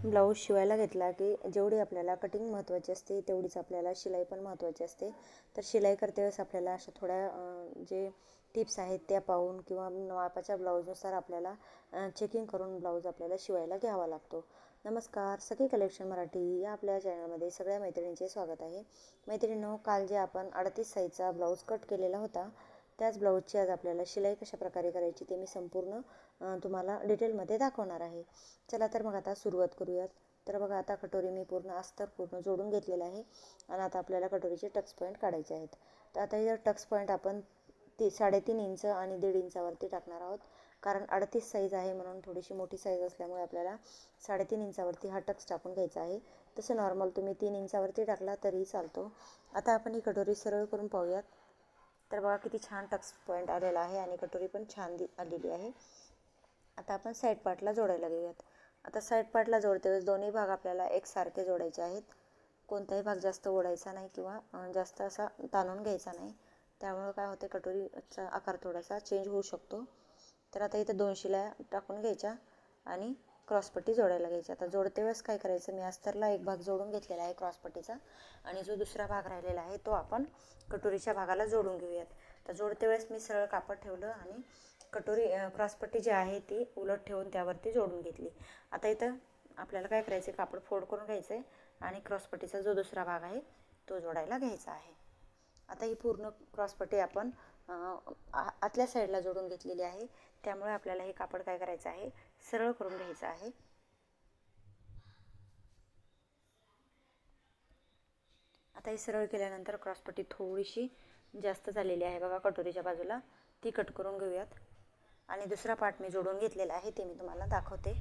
Blouse शिवायला घेतला की जेवढी आपल्याला कटिंग महत्त्वाची असते तेवढीच आपल्याला शिलाई पण महत्त्वाची असते. तर शिलाई करते वेळेस आपल्याला अशा थोड्या जे टिप्स आहेत त्या पाहून किंवा मापाच्या ब्लाऊजनुसार आपल्याला चेकिंग करून ब्लाऊज आपल्याला शिवायला घ्यावा लागतो. नमस्कार, सखी कलेक्शन मराठी या आपल्या चॅनलमध्ये सगळ्या मैत्रिणींचे स्वागत आहे. मैत्रिणींनो, काल जे आपण 38 साईजचा ब्लाऊज कट केलेला होता त्याच ब्लाऊजची आज आपल्याला शिलाई कशा प्रकारे करायची ते मी संपूर्ण तुम्हाला डिटेलमध्ये दाखवणार आहे. चला तर मग आता सुरुवात करूयात. तर बघा, आता कटोरी मी पूर्ण अस्तर पूर्ण जोडून घेतलेलं आहे आणि आता आपल्याला कटोरीचे टक्स पॉईंट काढायचे आहेत. तर आता हे टक्स पॉईंट आपण 3.5 इंच आणि 1.5 इंचावरती टाकणार आहोत. कारण 38 साईज आहे म्हणून थोडीशी मोठी साईज असल्यामुळे आपल्याला 3.5 इंचावरती हा टक्स टाकून घ्यायचा आहे. तसं नॉर्मल तुम्ही 3 इंचावरती टाकला तरीही चालतो. आता आपण ही कटोरी सरळ करून पाहूयात. तर बघा किती छान टक्स पॉईंट आलेला आहे आणि कटोरी पण छान आलेली आहे. आता आपण साईड पार्टला जोडायला घेऊयात. आता साईड पार्टला जोडते वेळेस दोन्ही भाग आपल्याला एकसारखे जोडायचे आहेत. कोणताही भाग जास्त ओढायचा नाही किंवा जास्त असा ताणून घ्यायचा नाही. त्यामुळे काय होते, कटोरीचा आकार थोडासा चेंज होऊ शकतो. तर आता इथं 2 शिलाई टाकून घ्यायच्या आणि क्रॉसपट्टी जोडायला घ्यायची. आता जोडते वेळेस काय करायचं, मी अस्तरला एक भाग जोडून घेतलेला आहे क्रॉसपट्टीचा आणि जो दुसरा भाग राहिलेला आहे तो आपण कटोरीच्या भागाला जोडून घेऊयात. तर जोडते वेळेस मी सरळ कापड ठेवलं आणि कटोरी क्रॉसपट्टी जी आहे ती उलट ठेवून त्यावरती जोडून घेतली. आता इथं आपल्याला काय करायचं, कापड फोल्ड करून घ्यायचं आहे आणि क्रॉसपट्टीचा जो दुसरा भाग आहे तो जोडायला घ्यायचा आहे. आता ही पूर्ण क्रॉसपट्टी आपण आतल्या साईडला जोडून घेतलेली आहे. त्यामुळे आपल्याला हे कापड काय करायचं आहे, सरळ करून घ्यायचं आहे. आता हे सरळ केल्यानंतर क्रॉसपट्टी थोडीशी जास्त झालेली आहे बघा कटोरीच्या बाजूला, ती कट करून घेऊयात. आणि दुसरा पार्ट मी जोडून घेतलेला आहे ते मी तुम्हाला दाखवते.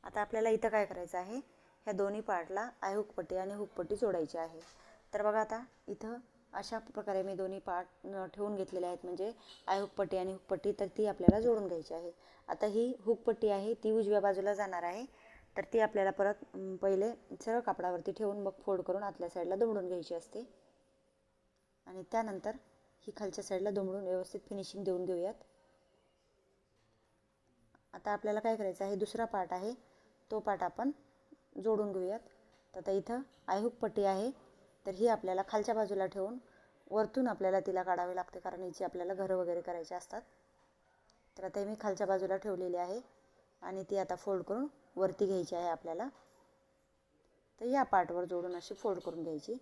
आता आपल्याला इथं काय करायचं आहे, ह्या दोन्ही पार्टला आयहुक पट्टी आणि हुकपट्टी जोडायची आहे. तर बघा, आता इथं अशा प्रकारे मी दोन्ही पार्ट ठेवून घेतलेले आहेत, म्हणजे आयहुक पट्टी आणि हुकपट्टी, तर ती आपल्याला जोडून घ्यायची आहे. आता ही हुकपट्टी आहे ती उजव्या बाजूला जाणार आहे. तर ती आपल्याला परत पहिले सरळ कापडावरती ठेवून मग फोल्ड करून आतल्या साईडला दुमडून घ्यायची असते आणि त्यानंतर ही खालच्या साईडला दुमडून व्यवस्थित फिनिशिंग देऊन घेऊयात. आता आपल्याला काय करायचं आहे, दुसरा पार्ट आहे तो पार्ट आपण जोडून घेऊयात. तर आता इथं आयहुक पट्टी आहे, तर ही आपल्याला खालच्या बाजूला ठेवून वरतून आपल्याला तिला काढावी लागते, कारण हिची आपल्याला घरं वगैरे करायचे असतात. तर आता मी खालच्या बाजूला ठेवलेली आहे आणि ती आता फोल्ड करून वरती घ्यायची आहे आपल्याला. तर या पार्टवर जोडून अशी फोल्ड करून घ्यायची.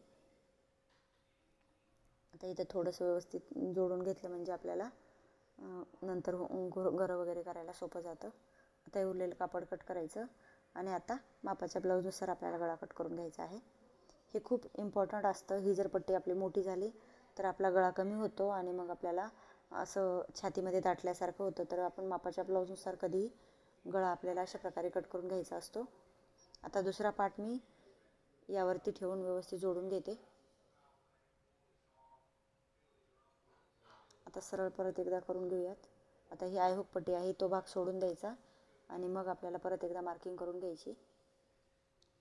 आता इथं थोडंसं व्यवस्थित जोडून घेतलं म्हणजे आपल्याला नंतर घरं वगैरे करायला सोपं जातं. आता हे उरलेलं कापड कट करायचं आणि आता मापाच्या ब्लाऊजनुसार आपल्याला गळा कट करून घ्यायचा आहे. हे खूप इम्पॉर्टंट असतं. ही जर पट्टी आपली मोठी झाली तर आपला गळा कमी होतो आणि मग आपल्याला असं छातीमध्ये दाटल्यासारखं होतं. तर आपण मापाच्या ब्लाऊजनुसार कधीही गळा आपल्याला अशा प्रकारे कट करून घ्यायचा असतो. आता दुसरा पार्ट मी यावरती ठेवून व्यवस्थित जोडून घेते. आता सरळ परत एकदा करून घेऊयात. आता ही आयहुक पट्टी आहे तो भाग सोडून द्यायचा आणि मग आपल्याला परत एकदा मार्किंग करून घ्यायची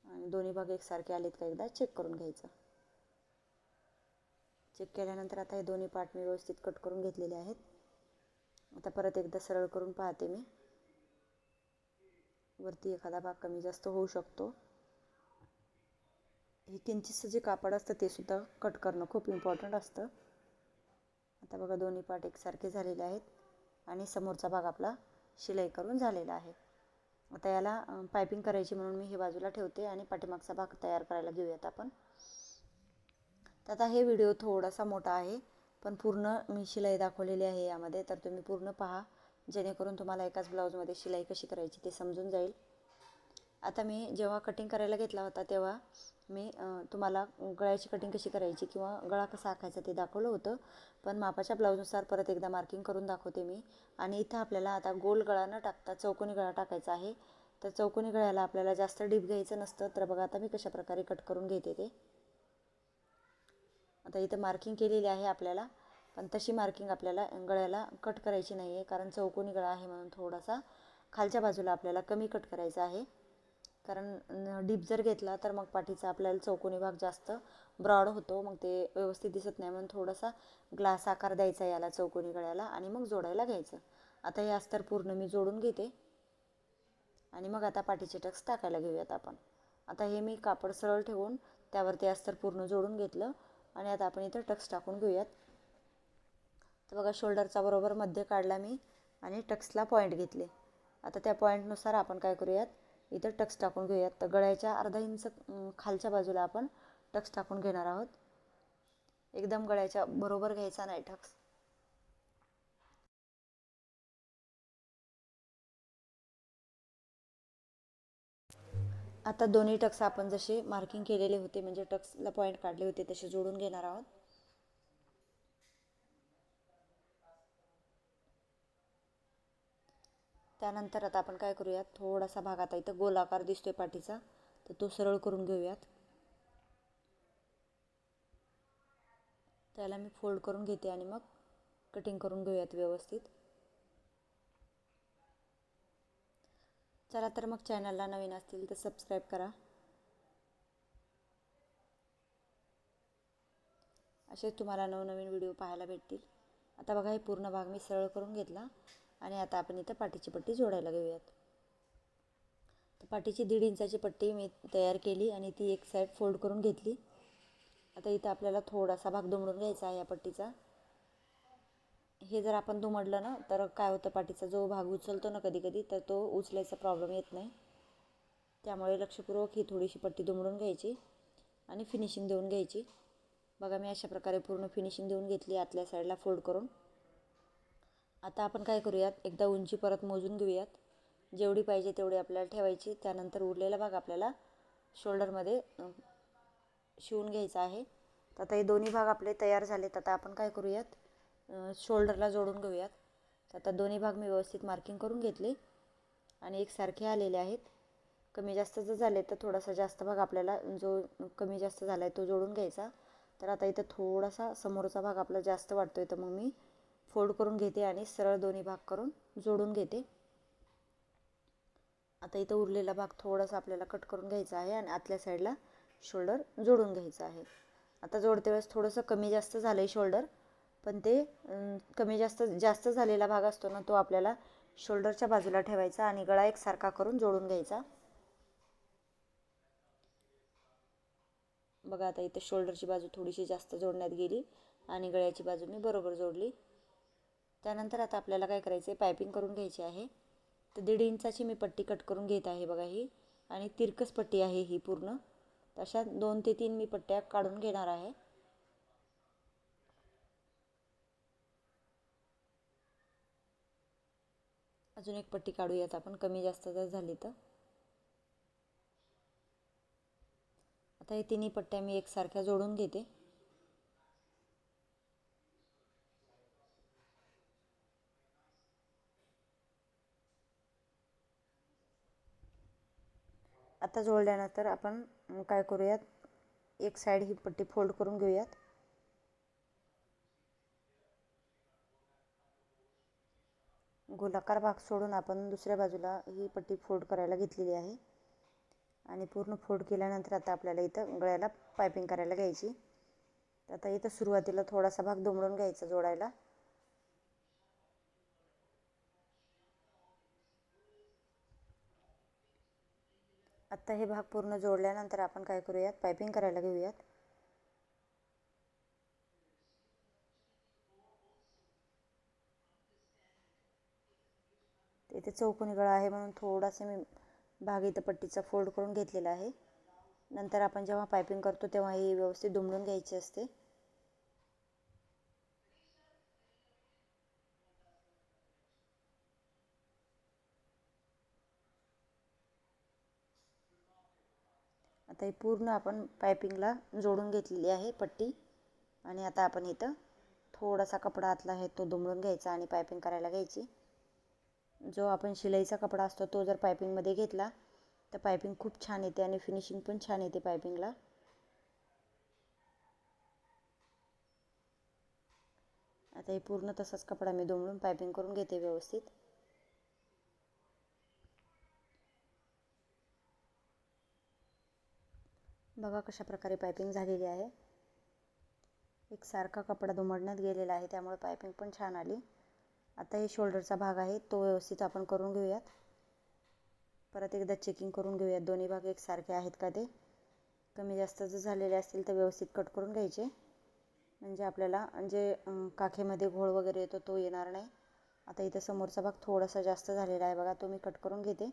आणि दोन्ही भाग एकसारखे आलेत का एकदा चेक करून घ्यायचं. चेक केल्यानंतर आता हे दोन्ही पार्ट मी व्यवस्थित कट करून घेतलेले आहेत. आता परत एकदा सरळ करून पाहते मी. वरती एखादा भाग कमी जास्त होऊ शकतो. हे किंचितचं जे कापड असतं ते सुद्धा कट करणं खूप इम्पॉर्टंट असतं. आता बघा, दोन्ही पार्ट एकसारखे झालेले आहेत आणि समोरचा भाग आपला शिलाई करून झालेला आहे. आता याला पायपिंग करायची म्हणून मी हे बाजूला ठेवते आणि पाठीमागचा भाग तयार करायला घेऊयात आपण. तर आता हे व्हिडिओ थोडासा मोठा आहे पण पूर्ण मी शिलाई दाखवलेली आहे यामध्ये, तर तुम्ही पूर्ण पहा जेणेकरून तुम्हाला एकाच ब्लाऊजमध्ये शिलाई कशी करायची ते समजून जाईल. आता मी जेव्हा कटिंग करायला घेतला होता तेव्हा मी तुम्हाला गळ्याची कटिंग कशी करायची किंवा गळा कसा आखायचा ते दाखवलं होतं, पण मापाच्या ब्लाऊजनुसार परत एकदा मार्किंग करून दाखवते मी. आणि इथं आपल्याला आता गोल गळा न टाकता चौकोनी गळा टाकायचा आहे. तर चौकोनी गळ्याला आपल्याला जास्त डीप घ्यायचं नसतं. तर बघा, आता मी कशा प्रकारे कट करून घेते ते. आता इथं मार्किंग केलेली आहे आपल्याला, पण तशी मार्किंग आपल्याला गळ्याला कट करायची नाही आहे, कारण चौकोनी गळा आहे म्हणून थोडासा खालच्या बाजूला आपल्याला कमी कट करायचा आहे. कारण डीप जर घेतला तर मग पाठीचा आपल्याला चौकोनी भाग जास्त ब्रॉड होतो, मग ते व्यवस्थित दिसत नाही, म्हणून थोडासा ग्लास आकार द्यायचा याला चौकोनी गळ्याला आणि मग जोडायला घ्यायचं. आता हे अस्तर पूर्ण मी जोडून घेते आणि मग आता पाठीचे टक्स टाकायला घेऊयात आपण. आता हे मी कापड सरळ ठेवून त्यावरती अस्तर पूर्ण जोडून घेतलं आणि आता आपण इथं टक्स टाकून घेऊयात. तर बघा शोल्डरचा बरोबर मध्य काढला मी आणि टक्सला पॉईंट घेतले. आता त्या पॉईंटनुसार आपण काय करूयात, इथं टक्स टाकून घेऊयात. तर गळ्याच्या अर्धा इंच खालच्या बाजूला आपण टक्स टाकून घेणार आहोत. एकदम गळ्याच्या बरोबर घ्यायचा नाही टक्स. आता दोन्ही टक्स आपण जसे मार्किंग केलेले होते म्हणजे टक्सला पॉईंट काढले होते तसे जोडून घेणार आहोत. त्यानंतर आता आपण काय करूयात, थोडासा भाग आता इथं गोलाकार दिसतोय पाठीचा, तर तो सरळ करून घेऊयात. त्याला मी फोल्ड करून घेते आणि मग कटिंग करून घेऊयात व्यवस्थित. चला तर मग चॅनलला नवीन असतील तर सबस्क्राईब करा. असेच तुम्हाला नवनवीन व्हिडिओ पाहायला भेटतील. आता बघा हे पूर्ण भाग मी सरळ करून घेतला आणि आता आपण इथं पाठीची पट्टी जोडायला घेऊयात. तर पाठीची 1.5 इंचाची पट्टी मी तयार केली आणि ती एक साईड फोल्ड करून घेतली. आता इथं आपल्याला थोडासा भाग दुमडून घ्यायचा आहे या पट्टीचा. हे जर आपण दुमडलं ना तर काय होतं, पाठीचा जो भाग उचलतो ना कधी कधी, तर तो उचलायचा प्रॉब्लेम येत नाही. त्यामुळे लक्षपूर्वक ही थोडीशी पट्टी दुमडून घ्यायची आणि फिनिशिंग देऊन घ्यायची. बघा मी अशा प्रकारे पूर्ण फिनिशिंग देऊन घेतली आतल्या साईडला फोल्ड करून. आता आपण काय करूयात, एकदा उंची परत मोजून घेऊयात. जेवढी पाहिजे तेवढी आपल्याला ठेवायची. त्यानंतर उरलेला भाग आपल्याला शोल्डरमध्ये शिवून घ्यायचा आहे. तर आता हे दोन्ही भाग आपले तयार झालेत. आता आपण काय करूयात, शोल्डरला जोडून घेऊयात. तर आता दोन्ही भाग मी व्यवस्थित मार्किंग करून घेतले आणि एकसारखे आलेले आहेत. कमी जास्त जर झाले तर थोडासा जास्त भाग आपल्याला जो कमी जास्त झाला आहे तो जोडून घ्यायचा. तर आता इथं थोडासा समोरचा भाग आपला जास्त वाटतोय, तर मग मी फोल्ड करून घेते आणि सरळ दोन्ही भाग करून जोडून घेते. आता इथं उरलेला भाग थोडासा आपल्याला कट करून घ्यायचा आहे आणि आतल्या साईडला शोल्डर जोडून घ्यायचं आहे. आता जोडते वेळेस थोडंसं कमी जास्त झालं आहे शोल्डर, पण ते कमी जास्त झालेला भाग असतो ना तो आपल्याला शोल्डरच्या बाजूला ठेवायचा आणि गळा एकसारखा करून जोडून घ्यायचा. बघा आता इथे शोल्डरची बाजू थोडीशी जास्त जोडण्यात गेली आणि गळ्याची बाजू मी बरोबर जोडली. त्यानंतर आता आपल्याला काय करायचं आहे, पायपिंग करून घ्यायची आहे. तर 1.5 इंचाची मी पट्टी कट करून घेत आहे बघा ही, आणि तिरकस पट्टी आहे ही पूर्ण. तशा 2 ते 3 मी पट्ट्या काढून घेणार आहे. अजून एक पट्टी काढूयात आपण, कमी जास्त जर झाली तर. आता हे तिन्ही पट्ट्या मी एकसारख्या जोडून घेते. आता जोडल्यानंतर आपण काय करूयात, एक साईड ही पट्टी फोल्ड करून घेऊयात. गोलाकार भाग सोडून आपण दुसऱ्या बाजूला ही पट्टी फोल्ड करायला घेतलेली आहे आणि पूर्ण फोल्ड केल्यानंतर आता आपल्याला इथं गळ्याला पायपिंग करायला घ्यायची. आता इथं सुरुवातीला थोडासा भाग दुमडून घ्यायचा जोडायला. आता हे भाग पूर्ण जोडल्यानंतर आपण काय करूयात, पायपिंग करायला घेऊयात. इथे चौकोनी गळा आहे म्हणून थोडासा मी भाग इथं पट्टीचा फोल्ड करून घेतलेला आहे. नंतर आपण जेव्हा पायपिंग करतो तेव्हा ही व्यवस्थित दुमडून घ्यायची असते. आता ही पूर्ण आपण पायपिंगला जोडून घेतलेली आहे पट्टी. आणि आता आपण इथं थोडासा कपडा आतला आहे तो दुमडून घ्यायचा आणि पायपिंग करायला घ्यायची. जो आपण शिलाईचा कपडा असतो तो जर पायपिंगमध्ये घेतला तर पायपिंग खूप छान येते आणि फिनिशिंग पण छान येते पायपिंगला. आता हे पूर्ण तसाच कपडा मी दुमडून पायपिंग करून घेते व्यवस्थित. बघा कशा प्रकारे पायपिंग झालेली आहे. एक सारखा कपडा दुमडण्यात गेलेला आहे त्यामुळे पायपिंग पण छान आली. आता हे शोल्डरचा भाग आहे तो व्यवस्थित आपण करून घेऊयात. परत एकदा चेकिंग करून घेऊयात दोन्ही भाग एकसारखे आहेत का ते. कमी जास्त जर झालेले असतील तर व्यवस्थित कट करून घ्यायचे, म्हणजे आपल्याला जे काखेमध्ये घोळ वगैरे येतो तो येणार नाही. आता इथं समोरचा भाग थोडासा जास्त झालेला आहे बघा, तो मी कट करून घेते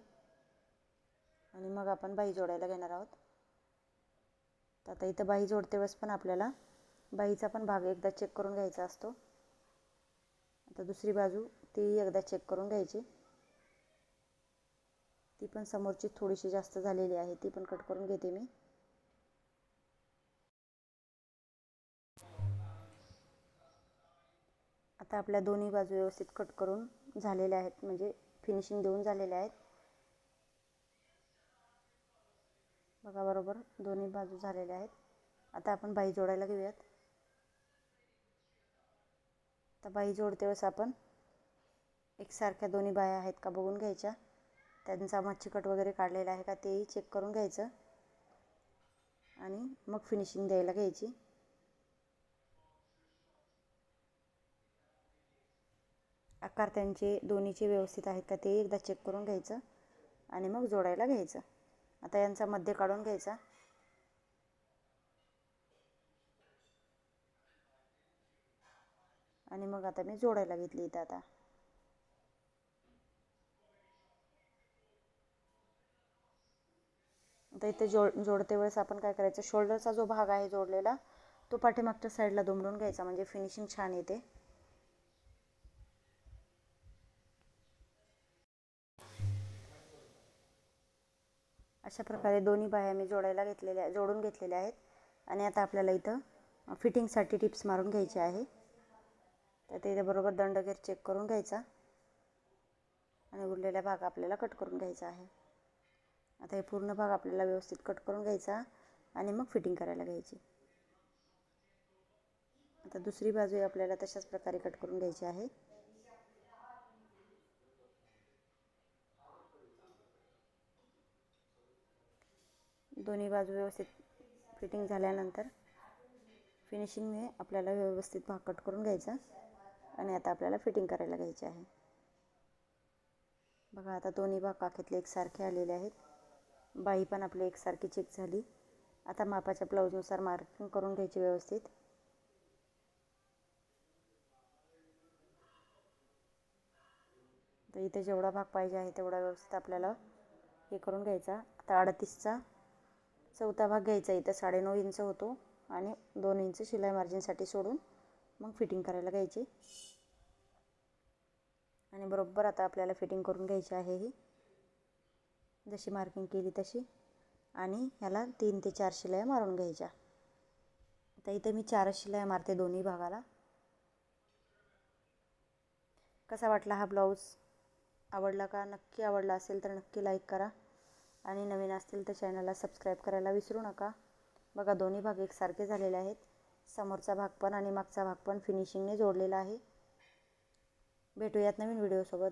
आणि मग आपण बाही जोडायला घेणार आहोत. तर आता इथं बाही जोडते वेळेस पण आपल्याला बाहीचा पण भाग एकदा चेक करून घ्यायचा असतो. आता दुसरी बाजू ती एकदा चेक करून घ्यायची, ती पण समोरची थोडीशी जास्त झालेली आहे, ती पण कट करून घेते मी. आता आपल्या दोन्ही बाजू व्यवस्थित कट करून झालेल्या आहेत, म्हणजे फिनिशिंग देऊन झालेल्या आहेत बघा. बरोबर दोन्ही बाजू झालेल्या आहेत. आता आपण बाही जोडायला घेऊयात. तर बाही जोडते वेळेस आपण एकसारख्या दोन्ही बाह्या आहेत का बघून घ्यायच्या, त्यांचा मच्छीकट वगैरे काढलेला आहे का तेही चेक करून घ्यायचं आणि मग फिनिशिंग द्यायला घ्यायची. आकार त्यांचे दोन्हीचे व्यवस्थित आहेत का ते एकदा चेक करून घ्यायचं आणि मग जोडायला घ्यायचं. आता यांचा मध्य काढून घ्यायचा आणि मग आता मी जोडायला घेतली इथं. आता इथे जोडते वेळेस आपण काय करायचं, शोल्डरचा जो भाग आहे जोडलेला तो पाठीमागच्या साईडला दुमडून घ्यायचा, म्हणजे फिनिशिंग छान येते. अशा प्रकारे दोन्ही बाह्या मी जोडून घेतलेल्या आहेत. आणि आता आपल्याला इथं फिटिंगसाठी टिप्स मारून घ्यायची आहे. तर ते बरोबर दंडगेर चेक करून घ्यायचा आणि उरलेला भाग आपल्याला कट करून घ्यायचा आहे. आता हे पूर्ण भाग आपल्याला व्यवस्थित कट करून घ्यायचा आणि मग फिटिंग करायला घ्यायची. आता दुसरी बाजू आपल्याला तशाच प्रकारे कट करून घ्यायची आहे. दोन्ही बाजू व्यवस्थित फिटिंग झाल्यानंतर फिनिशिंगने आपल्याला व्यवस्थित भाग कट करून घ्यायचा आणि आता आपल्याला फिटिंग करायला घ्यायची आहे. बघा आता दोन्ही भाग काखेतले एकसारखे आलेले आहेत. बाही पण आपली एकसारखी चेक झाली. आता मापाच्या ब्लाऊजनुसार मार्किंग करून घ्यायची व्यवस्थित. तर इथे जेवढा भाग पाहिजे आहे तेवढा व्यवस्थित आपल्याला हे करून घ्यायचा. आता 38चा चौथा भाग घ्यायचा. इथं 9.5 इंच होतो आणि 2 इंच शिलाई मार्जिनसाठी सोडून मग फिटिंग करायला घ्यायची. आणि बरोबर आता आपल्याला फिटिंग करून घ्यायची आहे ही, जशी मार्किंग केली तशी. आणि ह्याला 3 ते 4 शिलाया मारून घ्यायच्या. आता इथे मी 4 शिलाया मारते दोन्ही भागाला. कसा वाटला हा ब्लाऊज? आवडला का? नक्की आवडला असेल तर नक्की लाईक करा आणि नवीन असतील तर चॅनलला सबस्क्राईब करायला विसरू नका. बघा दोन्ही भाग एकसारखे झालेले आहेत. समोरचा भाग पण आणि मागचा भाग पण फिनिशिंगने जोडलेला आहे. भेटूयात नवीन व्हिडिओसोबत.